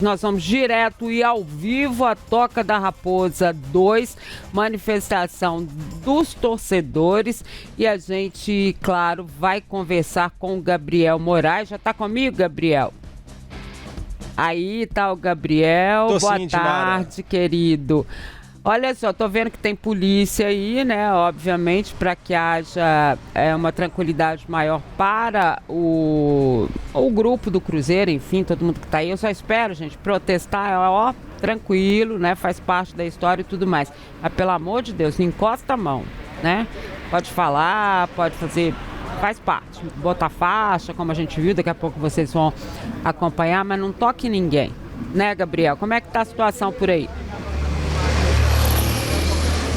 Nós vamos direto e ao vivo à Toca da Raposa 2, manifestação dos torcedores, e a gente, claro, vai conversar com o Gabriel Moraes. Já está comigo, Gabriel? Aí tá o Gabriel. Boa tarde, querido. Olha só, tô vendo que tem polícia aí, né? Obviamente, para que haja uma tranquilidade maior para o grupo do Cruzeiro, enfim, todo mundo que tá aí. Eu só espero, gente, protestar, tranquilo, né? Faz parte da história e tudo mais. Mas, pelo amor de Deus, não encosta a mão, né? Pode falar, pode fazer, faz parte. Botar faixa, como a gente viu, daqui a pouco vocês vão acompanhar, mas não toque ninguém, né, Gabriel? Como é que tá a situação por aí?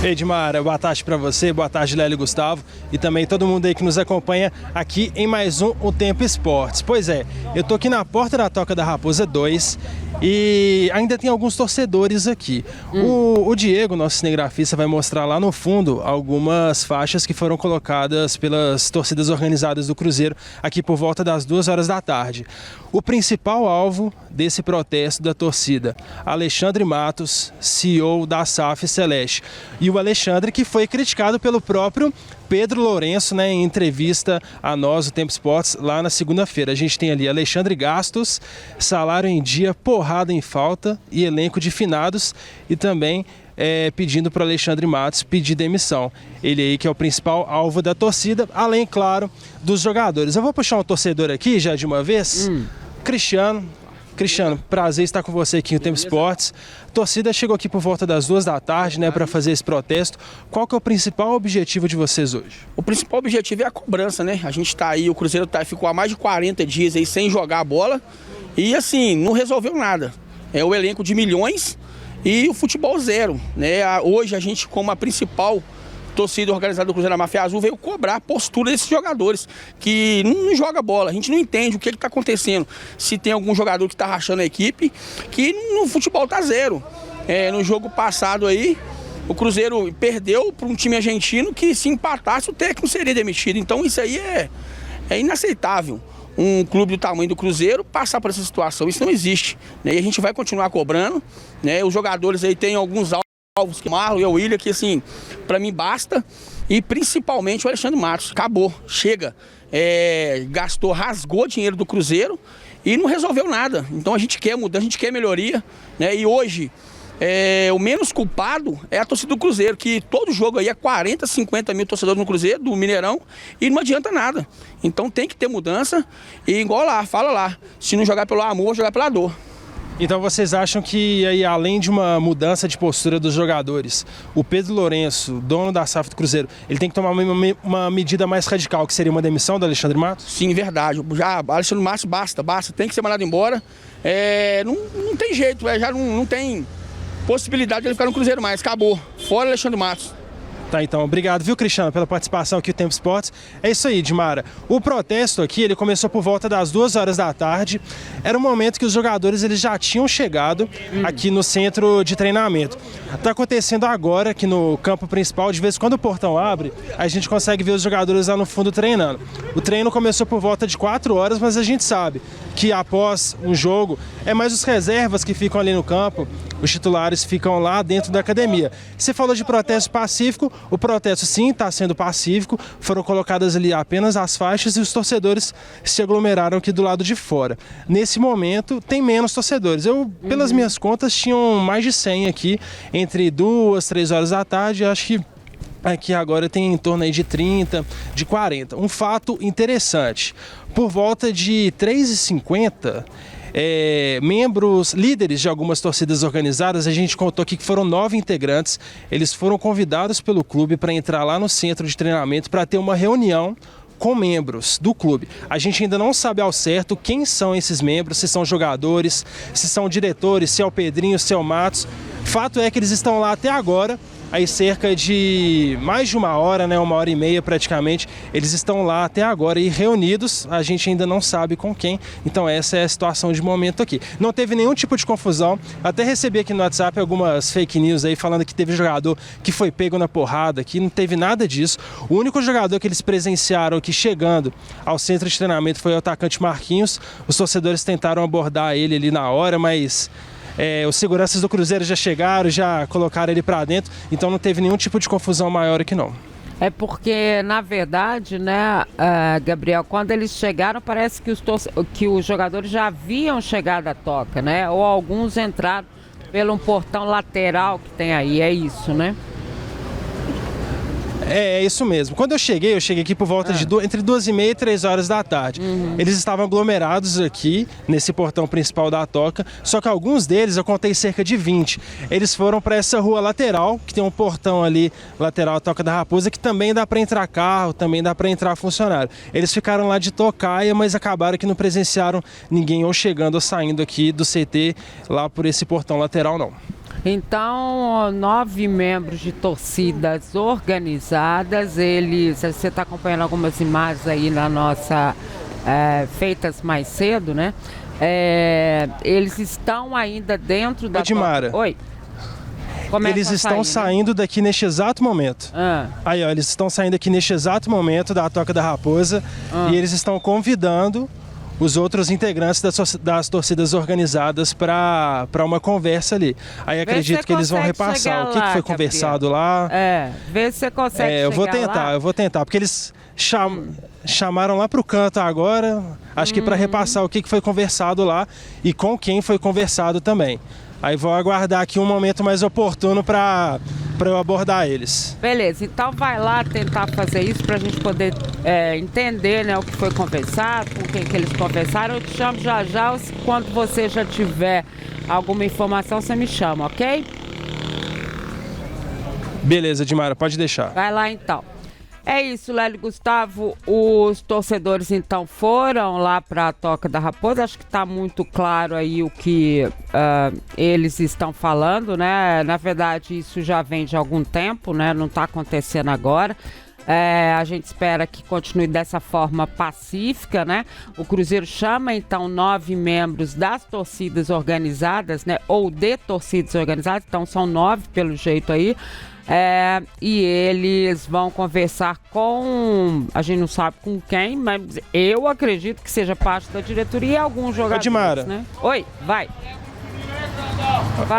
Edmara, boa tarde para você, boa tarde, Lélio e Gustavo, e também todo mundo aí que nos acompanha aqui em mais um O Tempo Esportes. Pois é, eu tô aqui na porta da Toca da Raposa 2 e ainda tem alguns torcedores aqui. O Diego, nosso cinegrafista, vai mostrar lá no fundo algumas faixas que foram colocadas pelas torcidas organizadas do Cruzeiro aqui por volta das 2 horas da tarde. O principal alvo desse protesto da torcida, Alexandre Matos, CEO da SAF Celeste. E o Alexandre, que foi criticado pelo próprio Pedro Lourenço, né, em entrevista a nós, o Tempo Esportes, lá na segunda-feira. A gente tem ali Alexandre Gastos, salário em dia, porrada em falta e elenco de finados, e também pedindo para o Alexandre Matos pedir demissão. Ele aí que é o principal alvo da torcida, além, claro, dos jogadores. Eu vou puxar um torcedor aqui já de uma vez. Cristiano, prazer estar com você aqui no Tempo Esportes. A torcida chegou aqui por volta das 2 da tarde, né, para fazer esse protesto. Qual que é o principal objetivo de vocês hoje? O principal objetivo é a cobrança, né? A gente está aí, o Cruzeiro ficou há mais de 40 dias aí sem jogar a bola e assim, não resolveu nada. É o elenco de milhões e o futebol zero, né? Hoje a gente, como a principal torcida organizada do Cruzeiro da Máfia Azul, veio cobrar a postura desses jogadores que não joga bola. A gente não entende o que está acontecendo. Se tem algum jogador que está rachando a equipe, que no futebol tá zero. No jogo passado aí, o Cruzeiro perdeu para um time argentino que, se empatasse, o técnico seria demitido. Então isso aí é inaceitável. Um clube do tamanho do Cruzeiro passar por essa situação, isso não existe, né? E a gente vai continuar cobrando, né? Os jogadores aí têm alguns alvos, que o Marlon e o William, que assim, pra mim basta, e principalmente o Alexandre Matos. Acabou, chega, rasgou dinheiro do Cruzeiro e não resolveu nada. Então a gente quer mudar, a gente quer melhoria, né? E hoje o menos culpado é a torcida do Cruzeiro, que todo jogo aí é 40, 50 mil torcedores no Cruzeiro, do Mineirão, e não adianta nada. Então tem que ter mudança, e igual lá, fala lá, se não jogar pelo amor, jogar pela dor. Então vocês acham que, aí, além de uma mudança de postura dos jogadores, o Pedro Lourenço, dono da SAF do Cruzeiro, ele tem que tomar uma medida mais radical, que seria uma demissão do Alexandre Matos? Sim, verdade. Já Alexandre Matos basta, tem que ser mandado embora. Não tem jeito, já não tem possibilidade de ele ficar no Cruzeiro mais, acabou. Fora Alexandre Matos. Tá, então, obrigado, viu, Cristiano, pela participação aqui no Tempo Esportes. É isso aí, Edmara. O protesto aqui, ele começou por volta das 2 horas da tarde. Era um momento que os jogadores, eles já tinham chegado aqui no centro de treinamento. Tá acontecendo agora aqui no campo principal. De vez em quando o portão abre, a gente consegue ver os jogadores lá no fundo treinando. O treino começou por volta de 4 horas, mas a gente sabe que após um jogo, é mais os reservas que ficam ali no campo, os titulares ficam lá dentro da academia. Você falou de protesto pacífico, o protesto sim está sendo pacífico, foram colocadas ali apenas as faixas e os torcedores se aglomeraram aqui do lado de fora. Nesse momento tem menos torcedores, pelas minhas contas tinham mais de 100 aqui, entre 2, 3 horas da tarde, acho que aqui agora tem em torno aí de 30, de 40. Um fato interessante, por volta de 3h50, membros, líderes de algumas torcidas organizadas, a gente contou aqui que foram 9 integrantes, eles foram convidados pelo clube para entrar lá no centro de treinamento para ter uma reunião com membros do clube. A gente ainda não sabe ao certo quem são esses membros, se são jogadores, se são diretores, se é o Pedrinho, se é o Matos. Fato é que eles estão lá até agora aí cerca de mais de uma hora, né, 1h30 praticamente. Eles estão lá até agora e reunidos, a gente ainda não sabe com quem. Então essa é a situação de momento aqui. Não teve nenhum tipo de confusão, até recebi aqui no WhatsApp algumas fake news aí falando que teve jogador que foi pego na porrada aqui, não teve nada disso. O único jogador que eles presenciaram aqui chegando ao centro de treinamento foi o atacante Marquinhos. Os torcedores tentaram abordar ele ali na hora, mas os seguranças do Cruzeiro já chegaram, já colocaram ele para dentro, então não teve nenhum tipo de confusão maior aqui não. É porque, na verdade, né, Gabriel, quando eles chegaram, parece que os jogadores já haviam chegado à toca, né? Ou alguns entraram pelo um portão lateral que tem aí, é isso, né? É isso mesmo. Quando eu cheguei aqui por volta de entre 2h30 e 3 horas da tarde. Eles estavam aglomerados aqui, nesse portão principal da toca, só que alguns deles, eu contei cerca de 20. Eles foram para essa rua lateral, que tem um portão ali, lateral à Toca da Raposa, que também dá para entrar carro, também dá para entrar funcionário. Eles ficaram lá de tocaia, mas acabaram que não presenciaram ninguém ou chegando ou saindo aqui do CT, lá por esse portão lateral, não. Então, 9 membros de torcidas organizadas, você está acompanhando algumas imagens aí na nossa, feitas mais cedo, né? Eles estão ainda dentro da... Edmara. Oi. Eles estão saindo daqui neste exato momento. Aí, ó, eles estão saindo aqui neste exato momento da Toca da Raposa e eles estão convidando os outros integrantes das torcidas organizadas para uma conversa ali. Aí acredito que eles vão repassar o que foi conversado lá. Vê se você consegue eu vou tentar, porque eles chamaram lá para o canto agora, acho que para repassar o que foi conversado lá e com quem foi conversado também. Aí vou aguardar aqui um momento mais oportuno para eu abordar eles. Beleza, então vai lá tentar fazer isso para a gente poder entender, né, o que foi conversado, com quem que eles conversaram. Eu te chamo já, quando você já tiver alguma informação, você me chama, ok? Beleza, Edmara, pode deixar. Vai lá então. É isso, Lélio Gustavo, os torcedores então foram lá para a Toca da Raposa, acho que está muito claro aí o que eles estão falando, né? Na verdade isso já vem de algum tempo, né? Não está acontecendo agora. A gente espera que continue dessa forma pacífica, né? O Cruzeiro chama então 9 membros das torcidas organizadas, né? Ou de torcidas organizadas, então são 9 pelo jeito aí. E eles vão conversar com, a gente não sabe com quem, mas eu acredito que seja parte da diretoria e alguns jogadores, Edmara. né? Oi, vai.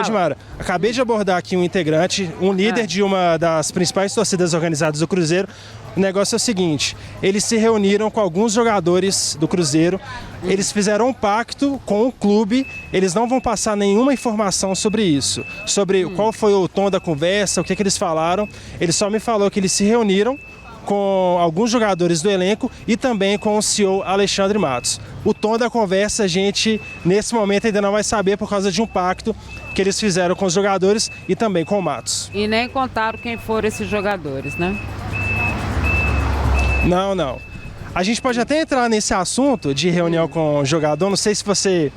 Edmara, acabei de abordar aqui um integrante, um líder de uma das principais torcidas organizadas do Cruzeiro. O negócio é o seguinte, eles se reuniram com alguns jogadores do Cruzeiro, eles fizeram um pacto com o clube, eles não vão passar nenhuma informação sobre isso, sobre qual foi o tom da conversa, o que eles falaram. Ele só me falou que eles se reuniram com alguns jogadores do elenco e também com o CEO Alexandre Matos. O tom da conversa a gente, nesse momento, ainda não vai saber por causa de um pacto que eles fizeram com os jogadores e também com o Matos. E nem contaram quem foram esses jogadores, né? Não. A gente pode até entrar nesse assunto de reunião com o jogador, não sei se você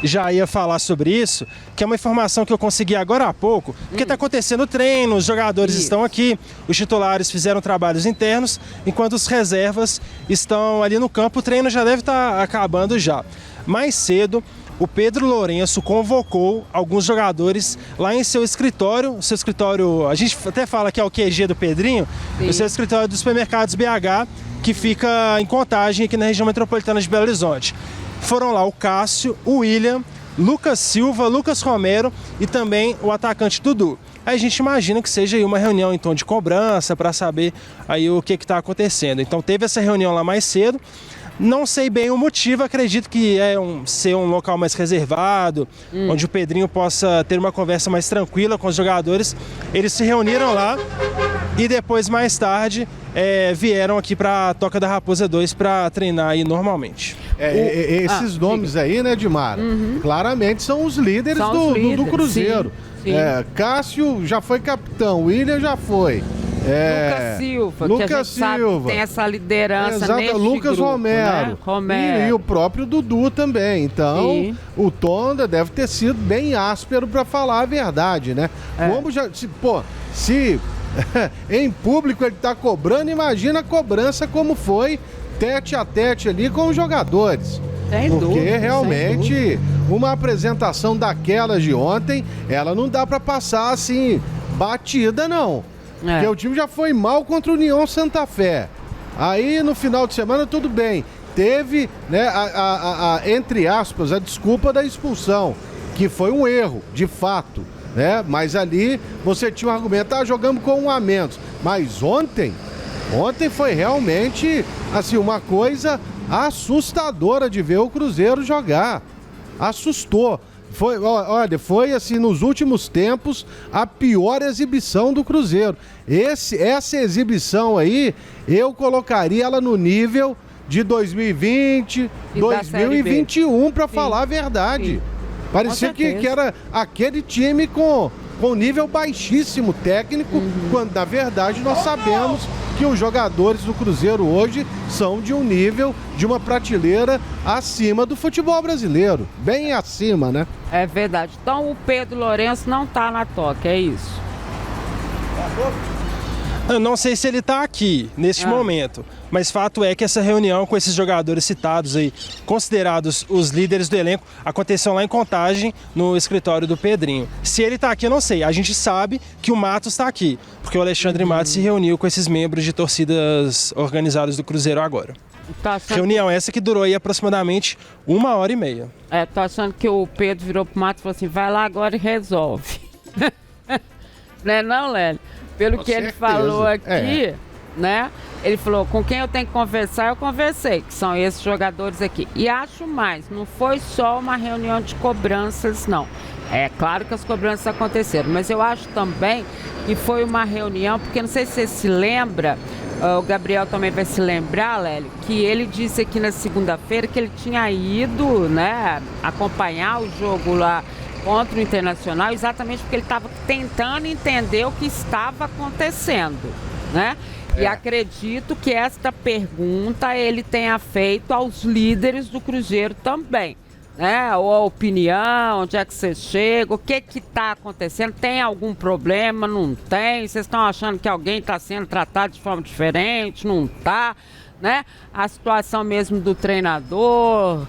já ia falar sobre isso, que é uma informação que eu consegui agora há pouco, porque está acontecendo o treino, os jogadores estão aqui, os titulares fizeram trabalhos internos, enquanto os reservas estão ali no campo, o treino já deve estar acabando já. Mais cedo, o Pedro Lourenço convocou alguns jogadores lá em seu escritório, a gente até fala que é o QG do Pedrinho, o seu escritório dos supermercados BH, que fica em Contagem, aqui na região metropolitana de Belo Horizonte. Foram lá o Cássio, o William, Lucas Silva, Lucas Romero e também o atacante Dudu. Aí a gente imagina que seja aí uma reunião em tom de cobrança para saber aí o que está acontecendo. Então teve essa reunião lá mais cedo. Não sei bem o motivo, acredito que ser um local mais reservado, onde o Pedrinho possa ter uma conversa mais tranquila com os jogadores. Eles se reuniram lá e depois, mais tarde, vieram aqui para a Toca da Raposa 2 para treinar aí normalmente. Esses nomes aí, né, Edmara? Claramente são os líderes do Cruzeiro. Sim. Cássio já foi capitão, William já foi. Lucas Silva, que a gente sabe que tem essa liderança neste Lucas grupo, Romero. né? Romero. E o próprio Dudu também. Então, Sim. o tom deve ter sido bem áspero para falar a verdade, né? Como se em público ele tá cobrando, imagina a cobrança como foi tete a tete ali com os jogadores. Porque realmente uma apresentação daquelas de ontem, ela não dá para passar assim batida, não. Porque o time já foi mal contra o União Santa Fé. Aí no final de semana tudo bem. Teve, né, entre aspas, a desculpa da expulsão, que foi um erro, de fato, né? Mas ali você tinha um argumento, jogamos com um a menos. Mas ontem foi realmente assim uma coisa assustadora de ver o Cruzeiro jogar. Assustou. Foi assim, nos últimos tempos, a pior exibição do Cruzeiro. Essa exibição aí, eu colocaria ela no nível de 2020, 2021, para falar a verdade. Sim. Parecia que era aquele time com nível baixíssimo técnico, quando na verdade nós sabemos que os jogadores do Cruzeiro hoje são de um nível, de uma prateleira acima do futebol brasileiro. Bem acima, né? É verdade. Então o Pedro Lourenço não tá na toca, é isso? Eu não sei se ele está aqui neste momento, mas fato é que essa reunião com esses jogadores citados aí, considerados os líderes do elenco, aconteceu lá em Contagem, no escritório do Pedrinho. Se ele está aqui, eu não sei. A gente sabe que o Matos está aqui, porque o Alexandre Matos se reuniu com esses membros de torcidas organizadas do Cruzeiro agora. Reunião essa que durou aí aproximadamente 1h30. Tô achando que o Pedro virou pro Matos e falou assim, vai lá agora e resolve. Não é não, Lélio? Pelo que ele falou aqui, né? Ele falou, com quem eu tenho que conversar, eu conversei, que são esses jogadores aqui. E acho mais, não foi só uma reunião de cobranças, não. É claro que as cobranças aconteceram, mas eu acho também que foi uma reunião, porque não sei se você se lembra, o Gabriel também vai se lembrar, Lélio, que ele disse aqui na segunda-feira que ele tinha ido, né, acompanhar o jogo lá contra o Internacional, exatamente porque ele estava tentando entender o que estava acontecendo, né? E acredito que esta pergunta ele tenha feito aos líderes do Cruzeiro também, né? Ou a opinião, onde é que você chega, o que está acontecendo, tem algum problema, não tem, vocês estão achando que alguém está sendo tratado de forma diferente, não está, né? A situação mesmo do treinador,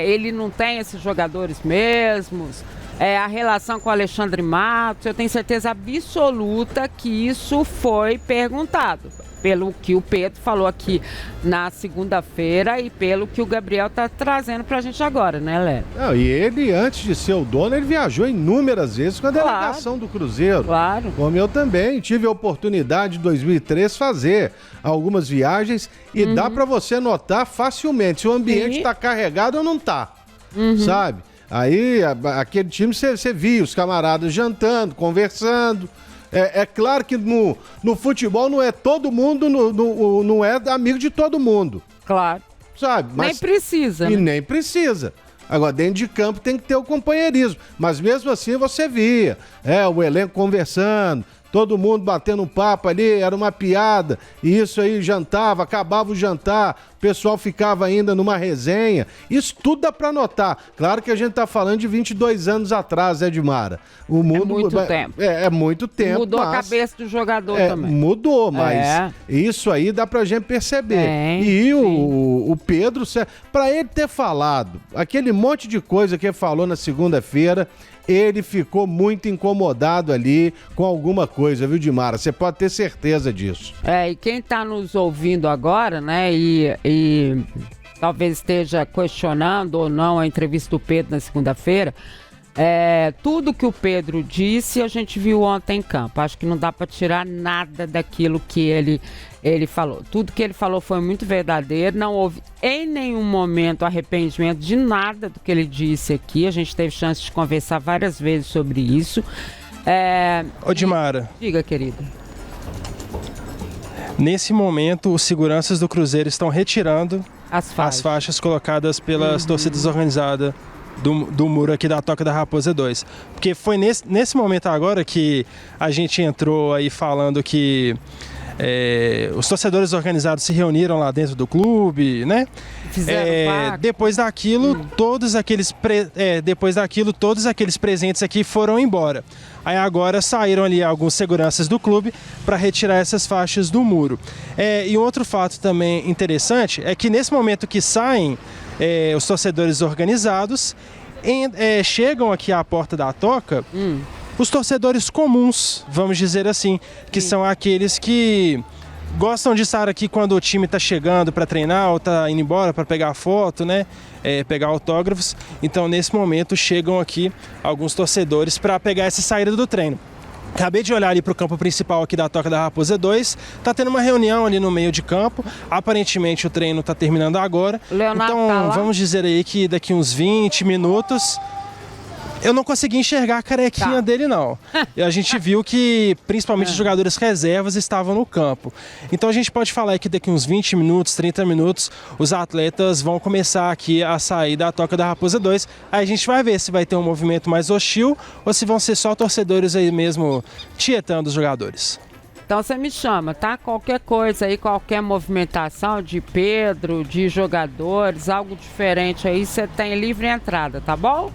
ele não tem esses jogadores mesmos, a relação com o Alexandre Matos, eu tenho certeza absoluta que isso foi perguntado, pelo que o Pedro falou aqui na segunda-feira e pelo que o Gabriel está trazendo para a gente agora, né, Léo? Não, e ele, antes de ser o dono, ele viajou inúmeras vezes com a delegação do Cruzeiro. Claro. Como eu também tive a oportunidade em 2003 fazer algumas viagens e dá para você notar facilmente se o ambiente está carregado ou não está, sabe? Aí, aquele time, você via os camaradas jantando, conversando. É claro que no futebol não é todo mundo, não é amigo de todo mundo. Claro. Sabe? Mas, nem precisa. E né? nem precisa. Agora, dentro de campo tem que ter o companheirismo. Mas mesmo assim você via, o elenco conversando, todo mundo batendo um papo ali, era uma piada. E isso aí jantava, acabava o jantar, o pessoal ficava ainda numa resenha. Isso tudo dá pra notar. Claro que a gente tá falando de 22 anos atrás, Edmara. O mundo, muito tempo. É muito tempo. Mudou a cabeça do jogador também. Mudou, mas isso aí dá pra gente perceber. E o Pedro, pra ele ter falado aquele monte de coisa que ele falou na segunda-feira, ele ficou muito incomodado ali com alguma coisa, viu, Dimara? Você pode ter certeza disso. E quem está nos ouvindo agora, né, e talvez esteja questionando ou não a entrevista do Pedro na segunda-feira, tudo que o Pedro disse a gente viu ontem em campo. Acho que não dá para tirar nada daquilo que ele falou. Tudo que ele falou foi muito verdadeiro, não houve em nenhum momento arrependimento de nada do que ele disse aqui. A gente teve chance de conversar várias vezes sobre isso. Ô, Dimara. Diga, querido. Nesse momento, os seguranças do Cruzeiro estão retirando as faixas colocadas pelas torcidas organizadas do muro aqui da Toca da Raposa 2. Porque foi nesse momento agora que a gente entrou aí falando que os torcedores organizados se reuniram lá dentro do clube, né? Fizeram depois daquilo, todos aqueles presentes aqui foram embora. Aí agora saíram ali alguns seguranças do clube para retirar essas faixas do muro. E outro fato também interessante é que nesse momento que saem os torcedores organizados, chegam aqui à porta da Toca os torcedores comuns, vamos dizer assim, que são aqueles que gostam de estar aqui quando o time está chegando para treinar ou está indo embora para pegar foto, né? Pegar autógrafos. Então, nesse momento, chegam aqui alguns torcedores para pegar essa saída do treino. Acabei de olhar ali para o campo principal aqui da Toca da Raposa 2. Tá tendo uma reunião ali no meio de campo. Aparentemente, o treino está terminando agora. Leonardo, então, tá lá? vamos dizer aí que daqui uns 20 minutos... Eu não consegui enxergar a carequinha dele, não. E a gente viu que, principalmente, os jogadores reservas estavam no campo. Então, a gente pode falar que daqui uns 20 minutos, 30 minutos, os atletas vão começar aqui a sair da Toca da Raposa 2. Aí a gente vai ver se vai ter um movimento mais hostil ou se vão ser só torcedores aí mesmo tietando os jogadores. Então você me chama, tá? Qualquer coisa aí, qualquer movimentação de Pedro, de jogadores, algo diferente aí, você tem livre entrada, tá bom?